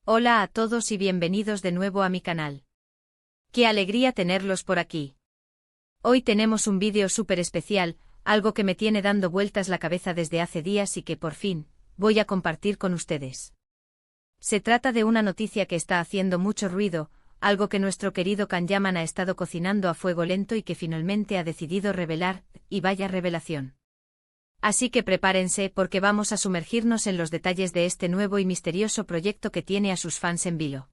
Hola a todos y bienvenidos de nuevo a mi canal. ¡Qué alegría tenerlos por aquí! Hoy tenemos un vídeo súper especial, algo que me tiene dando vueltas la cabeza desde hace días y que por fin voy a compartir con ustedes. Se trata de una noticia que está haciendo mucho ruido, algo que nuestro querido Can Yaman ha estado cocinando a fuego lento y que finalmente ha decidido revelar, y vaya revelación. Así que prepárense porque vamos a sumergirnos en los detalles de este nuevo y misterioso proyecto que tiene a sus fans en vilo.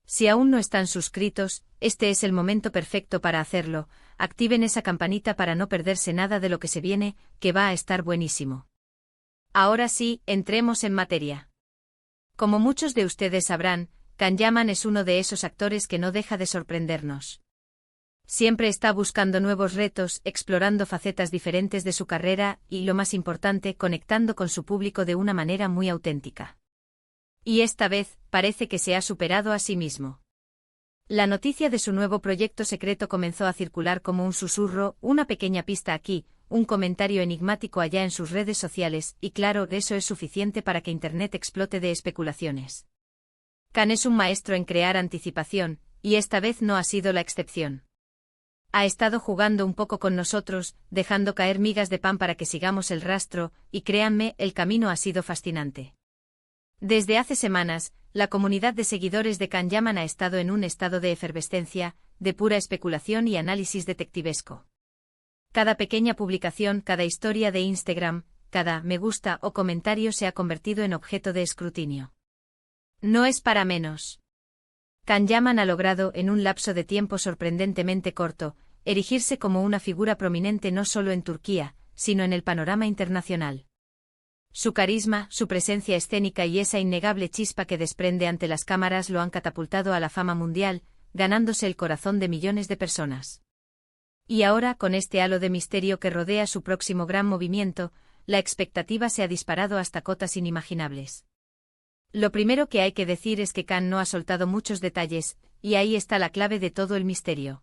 Si aún no están suscritos, este es el momento perfecto para hacerlo, activen esa campanita para no perderse nada de lo que se viene, que va a estar buenísimo. Ahora sí, entremos en materia. Como muchos de ustedes sabrán, Can Yaman es uno de esos actores que no deja de sorprendernos. Siempre está buscando nuevos retos, explorando facetas diferentes de su carrera y, lo más importante, conectando con su público de una manera muy auténtica. Y esta vez, parece que se ha superado a sí mismo. La noticia de su nuevo proyecto secreto comenzó a circular como un susurro, una pequeña pista aquí, un comentario enigmático allá en sus redes sociales, y claro, eso es suficiente para que Internet explote de especulaciones. Can es un maestro en crear anticipación, y esta vez no ha sido la excepción. Ha estado jugando un poco con nosotros, dejando caer migas de pan para que sigamos el rastro, y créanme, el camino ha sido fascinante. Desde hace semanas, la comunidad de seguidores de Can Yaman ha estado en un estado de efervescencia, de pura especulación y análisis detectivesco. Cada pequeña publicación, cada historia de Instagram, cada me gusta o comentario se ha convertido en objeto de escrutinio. No es para menos. Can Yaman ha logrado, en un lapso de tiempo sorprendentemente corto, erigirse como una figura prominente no solo en Turquía, sino en el panorama internacional. Su carisma, su presencia escénica y esa innegable chispa que desprende ante las cámaras lo han catapultado a la fama mundial, ganándose el corazón de millones de personas. Y ahora, con este halo de misterio que rodea su próximo gran movimiento, la expectativa se ha disparado hasta cotas inimaginables. Lo primero que hay que decir es que Can no ha soltado muchos detalles, y ahí está la clave de todo el misterio.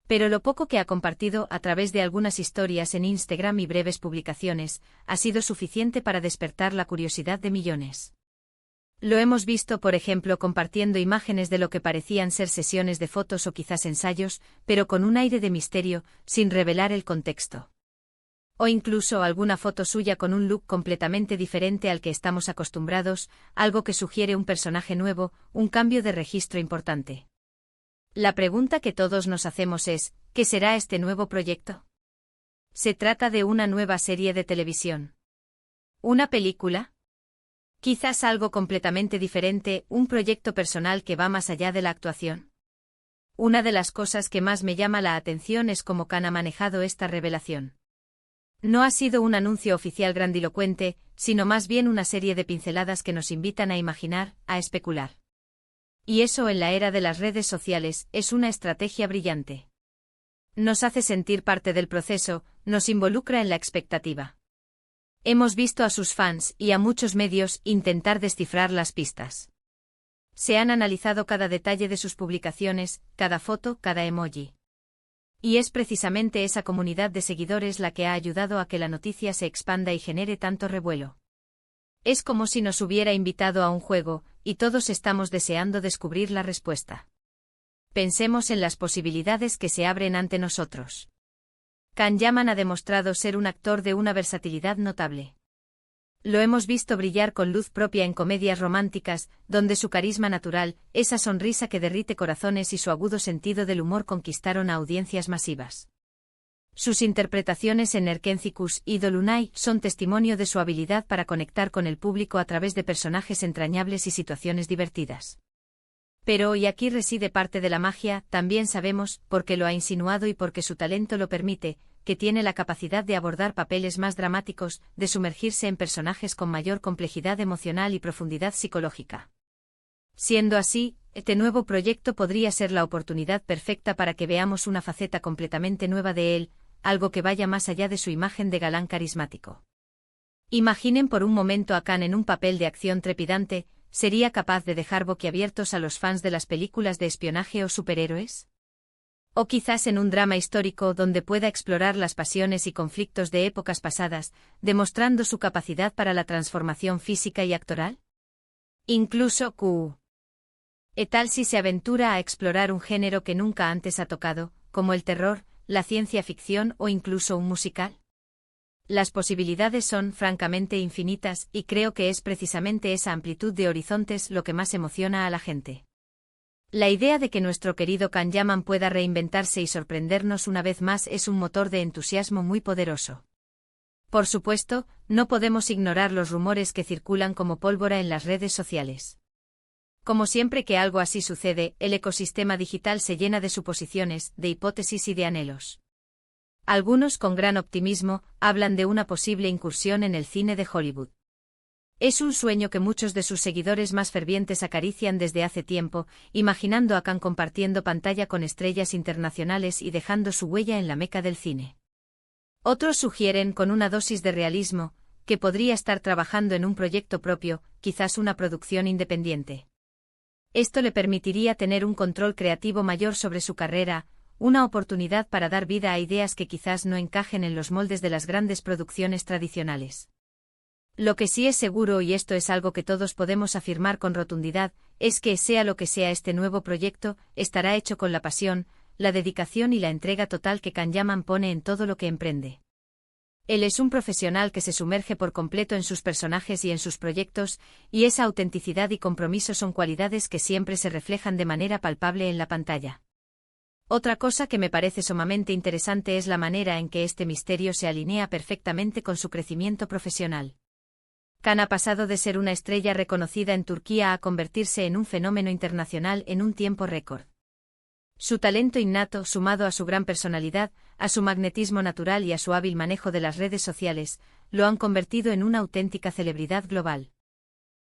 Pero lo poco que ha compartido a través de algunas historias en Instagram y breves publicaciones, ha sido suficiente para despertar la curiosidad de millones. Lo hemos visto, por ejemplo, compartiendo imágenes de lo que parecían ser sesiones de fotos o quizás ensayos, pero con un aire de misterio, sin revelar el contexto. O incluso alguna foto suya con un look completamente diferente al que estamos acostumbrados, algo que sugiere un personaje nuevo, un cambio de registro importante. La pregunta que todos nos hacemos es, ¿qué será este nuevo proyecto? ¿Se trata de una nueva serie de televisión? ¿Una película? ¿Quizás algo completamente diferente, un proyecto personal que va más allá de la actuación? Una de las cosas que más me llama la atención es cómo Can ha manejado esta revelación. No ha sido un anuncio oficial grandilocuente, sino más bien una serie de pinceladas que nos invitan a imaginar, a especular. Y eso en la era de las redes sociales es una estrategia brillante. Nos hace sentir parte del proceso, nos involucra en la expectativa. Hemos visto a sus fans y a muchos medios intentar descifrar las pistas. Se han analizado cada detalle de sus publicaciones, cada foto, cada emoji. Y es precisamente esa comunidad de seguidores la que ha ayudado a que la noticia se expanda y genere tanto revuelo. Es como si nos hubiera invitado a un juego, y todos estamos deseando descubrir la respuesta. Pensemos en las posibilidades que se abren ante nosotros. Can Yaman ha demostrado ser un actor de una versatilidad notable. Lo hemos visto brillar con luz propia en comedias románticas, donde su carisma natural, esa sonrisa que derrite corazones y su agudo sentido del humor conquistaron a audiencias masivas. Sus interpretaciones en Erkencikus y Dolunay son testimonio de su habilidad para conectar con el público a través de personajes entrañables y situaciones divertidas. Pero, y aquí reside parte de la magia, también sabemos, porque lo ha insinuado y porque su talento lo permite, que tiene la capacidad de abordar papeles más dramáticos, de sumergirse en personajes con mayor complejidad emocional y profundidad psicológica. Siendo así, este nuevo proyecto podría ser la oportunidad perfecta para que veamos una faceta completamente nueva de él, algo que vaya más allá de su imagen de galán carismático. Imaginen por un momento a Can en un papel de acción trepidante, ¿sería capaz de dejar boquiabiertos a los fans de las películas de espionaje o superhéroes? O quizás en un drama histórico donde pueda explorar las pasiones y conflictos de épocas pasadas, demostrando su capacidad para la transformación física y actoral. Incluso Q. Tal si se aventura a explorar un género que nunca antes ha tocado, como el terror, la ciencia ficción o incluso un musical. Las posibilidades son francamente infinitas y creo que es precisamente esa amplitud de horizontes lo que más emociona a la gente. La idea de que nuestro querido Kanyaman pueda reinventarse y sorprendernos una vez más es un motor de entusiasmo muy poderoso. Por supuesto, no podemos ignorar los rumores que circulan como pólvora en las redes sociales. Como siempre que algo así sucede, el ecosistema digital se llena de suposiciones, de hipótesis y de anhelos. Algunos con gran optimismo hablan de una posible incursión en el cine de Hollywood. Es un sueño que muchos de sus seguidores más fervientes acarician desde hace tiempo, imaginando a Khan compartiendo pantalla con estrellas internacionales y dejando su huella en la meca del cine. Otros sugieren, con una dosis de realismo, que podría estar trabajando en un proyecto propio, quizás una producción independiente. Esto le permitiría tener un control creativo mayor sobre su carrera, una oportunidad para dar vida a ideas que quizás no encajen en los moldes de las grandes producciones tradicionales. Lo que sí es seguro, y esto es algo que todos podemos afirmar con rotundidad, es que sea lo que sea este nuevo proyecto, estará hecho con la pasión, la dedicación y la entrega total que Kanyaman pone en todo lo que emprende. Él es un profesional que se sumerge por completo en sus personajes y en sus proyectos, y esa autenticidad y compromiso son cualidades que siempre se reflejan de manera palpable en la pantalla. Otra cosa que me parece sumamente interesante es la manera en que este misterio se alinea perfectamente con su crecimiento profesional. Khan ha pasado de ser una estrella reconocida en Turquía a convertirse en un fenómeno internacional en un tiempo récord. Su talento innato, sumado a su gran personalidad, a su magnetismo natural y a su hábil manejo de las redes sociales, lo han convertido en una auténtica celebridad global.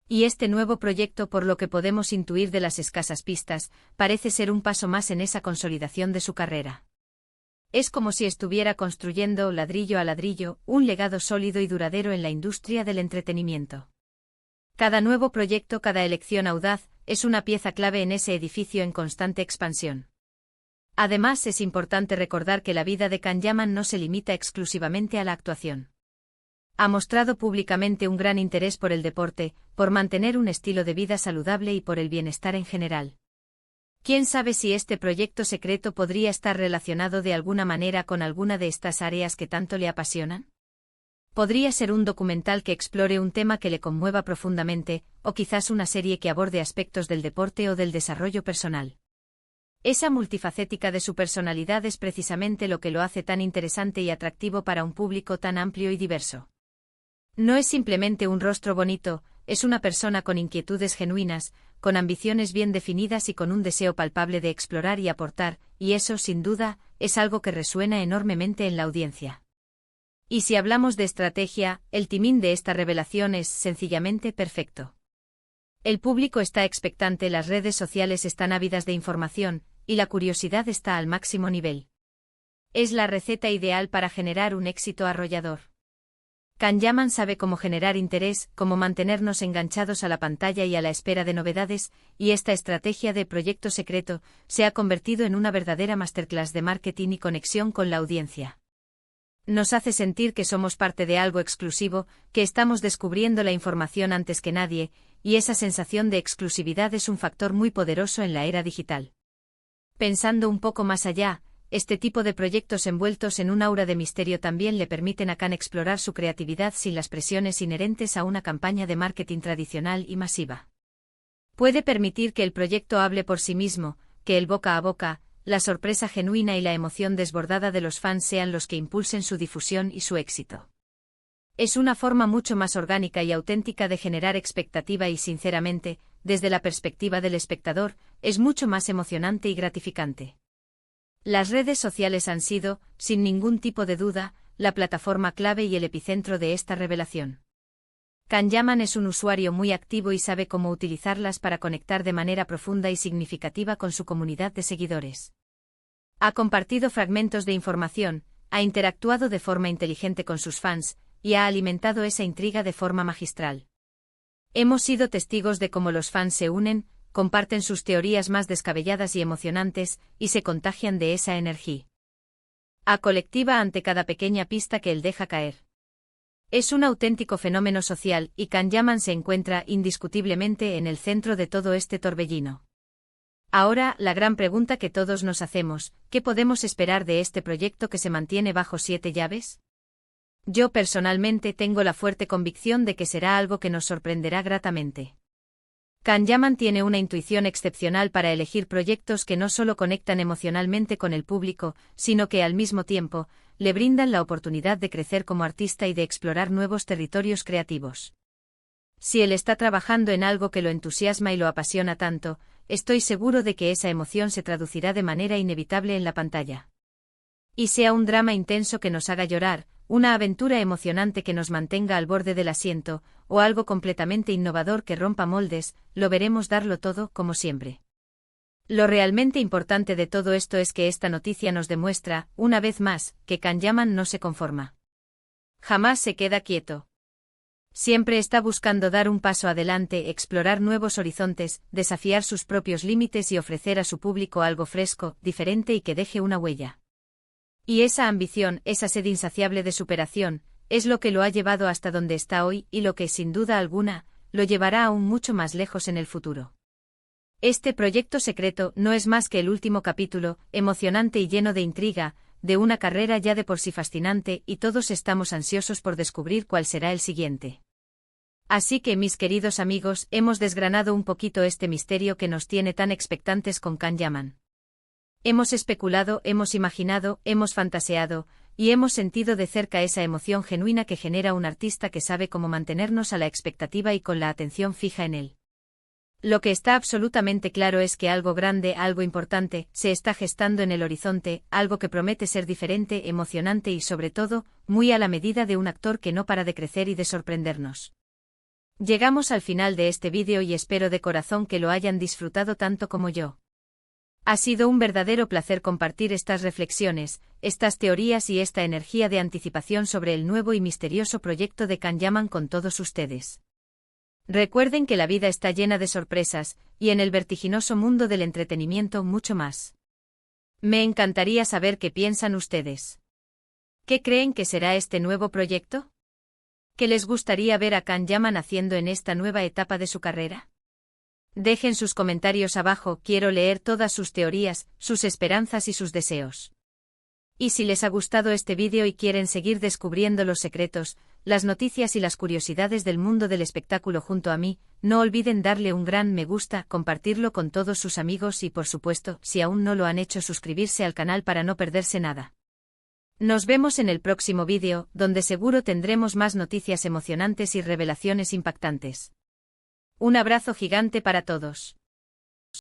Y este nuevo proyecto, por lo que podemos intuir de las escasas pistas, parece ser un paso más en esa consolidación de su carrera. Es como si estuviera construyendo, ladrillo a ladrillo, un legado sólido y duradero en la industria del entretenimiento. Cada nuevo proyecto, cada elección audaz, es una pieza clave en ese edificio en constante expansión. Además, es importante recordar que la vida de Kanyaman no se limita exclusivamente a la actuación. Ha mostrado públicamente un gran interés por el deporte, por mantener un estilo de vida saludable y por el bienestar en general. ¿Quién sabe si este proyecto secreto podría estar relacionado de alguna manera con alguna de estas áreas que tanto le apasionan? Podría ser un documental que explore un tema que le conmueva profundamente, o quizás una serie que aborde aspectos del deporte o del desarrollo personal. Esa multifacética de su personalidad es precisamente lo que lo hace tan interesante y atractivo para un público tan amplio y diverso. No es simplemente un rostro bonito, es una persona con inquietudes genuinas, con ambiciones bien definidas y con un deseo palpable de explorar y aportar, y eso, sin duda, es algo que resuena enormemente en la audiencia. Y si hablamos de estrategia, el timing de esta revelación es sencillamente perfecto. El público está expectante, las redes sociales están ávidas de información, y la curiosidad está al máximo nivel. Es la receta ideal para generar un éxito arrollador. Kanyaman sabe cómo generar interés, cómo mantenernos enganchados a la pantalla y a la espera de novedades, y esta estrategia de proyecto secreto se ha convertido en una verdadera masterclass de marketing y conexión con la audiencia. Nos hace sentir que somos parte de algo exclusivo, que estamos descubriendo la información antes que nadie, y esa sensación de exclusividad es un factor muy poderoso en la era digital. Pensando un poco más allá, este tipo de proyectos envueltos en un aura de misterio también le permiten a Khan explorar su creatividad sin las presiones inherentes a una campaña de marketing tradicional y masiva. Puede permitir que el proyecto hable por sí mismo, que el boca a boca, la sorpresa genuina y la emoción desbordada de los fans sean los que impulsen su difusión y su éxito. Es una forma mucho más orgánica y auténtica de generar expectativa y, sinceramente, desde la perspectiva del espectador, es mucho más emocionante y gratificante. Las redes sociales han sido, sin ningún tipo de duda, la plataforma clave y el epicentro de esta revelación. Kanyaman es un usuario muy activo y sabe cómo utilizarlas para conectar de manera profunda y significativa con su comunidad de seguidores. Ha compartido fragmentos de información, ha interactuado de forma inteligente con sus fans, y ha alimentado esa intriga de forma magistral. Hemos sido testigos de cómo los fans se unen, comparten sus teorías más descabelladas y emocionantes, y se contagian de esa energía colectiva ante cada pequeña pista que él deja caer. Es un auténtico fenómeno social y Can Yaman se encuentra indiscutiblemente en el centro de todo este torbellino. Ahora, la gran pregunta que todos nos hacemos, ¿qué podemos esperar de este proyecto que se mantiene bajo 7 llaves? Yo personalmente tengo la fuerte convicción de que será algo que nos sorprenderá gratamente. Can Yaman tiene una intuición excepcional para elegir proyectos que no solo conectan emocionalmente con el público, sino que al mismo tiempo, le brindan la oportunidad de crecer como artista y de explorar nuevos territorios creativos. Si él está trabajando en algo que lo entusiasma y lo apasiona tanto, estoy seguro de que esa emoción se traducirá de manera inevitable en la pantalla. Y sea un drama intenso que nos haga llorar, una aventura emocionante que nos mantenga al borde del asiento, o algo completamente innovador que rompa moldes, lo veremos darlo todo, como siempre. Lo realmente importante de todo esto es que esta noticia nos demuestra, una vez más, que Can Yaman no se conforma. Jamás se queda quieto. Siempre está buscando dar un paso adelante, explorar nuevos horizontes, desafiar sus propios límites y ofrecer a su público algo fresco, diferente y que deje una huella. Y esa ambición, esa sed insaciable de superación, es lo que lo ha llevado hasta donde está hoy y lo que, sin duda alguna, lo llevará aún mucho más lejos en el futuro. Este proyecto secreto no es más que el último capítulo, emocionante y lleno de intriga, de una carrera ya de por sí fascinante y todos estamos ansiosos por descubrir cuál será el siguiente. Así que, mis queridos amigos, hemos desgranado un poquito este misterio que nos tiene tan expectantes con Can Yaman. Hemos especulado, hemos imaginado, hemos fantaseado, y hemos sentido de cerca esa emoción genuina que genera un artista que sabe cómo mantenernos a la expectativa y con la atención fija en él. Lo que está absolutamente claro es que algo grande, algo importante, se está gestando en el horizonte, algo que promete ser diferente, emocionante y sobre todo, muy a la medida de un actor que no para de crecer y de sorprendernos. Llegamos al final de este vídeo y espero de corazón que lo hayan disfrutado tanto como yo. Ha sido un verdadero placer compartir estas reflexiones, estas teorías y esta energía de anticipación sobre el nuevo y misterioso proyecto de Can Yaman con todos ustedes. Recuerden que la vida está llena de sorpresas, y en el vertiginoso mundo del entretenimiento mucho más. Me encantaría saber qué piensan ustedes. ¿Qué creen que será este nuevo proyecto? ¿Qué les gustaría ver a Can Yaman haciendo en esta nueva etapa de su carrera? Dejen sus comentarios abajo, quiero leer todas sus teorías, sus esperanzas y sus deseos. Y si les ha gustado este vídeo y quieren seguir descubriendo los secretos, las noticias y las curiosidades del mundo del espectáculo junto a mí, no olviden darle un gran me gusta, compartirlo con todos sus amigos y por supuesto, si aún no lo han hecho, suscribirse al canal para no perderse nada. Nos vemos en el próximo vídeo, donde seguro tendremos más noticias emocionantes y revelaciones impactantes. Un abrazo gigante para todos.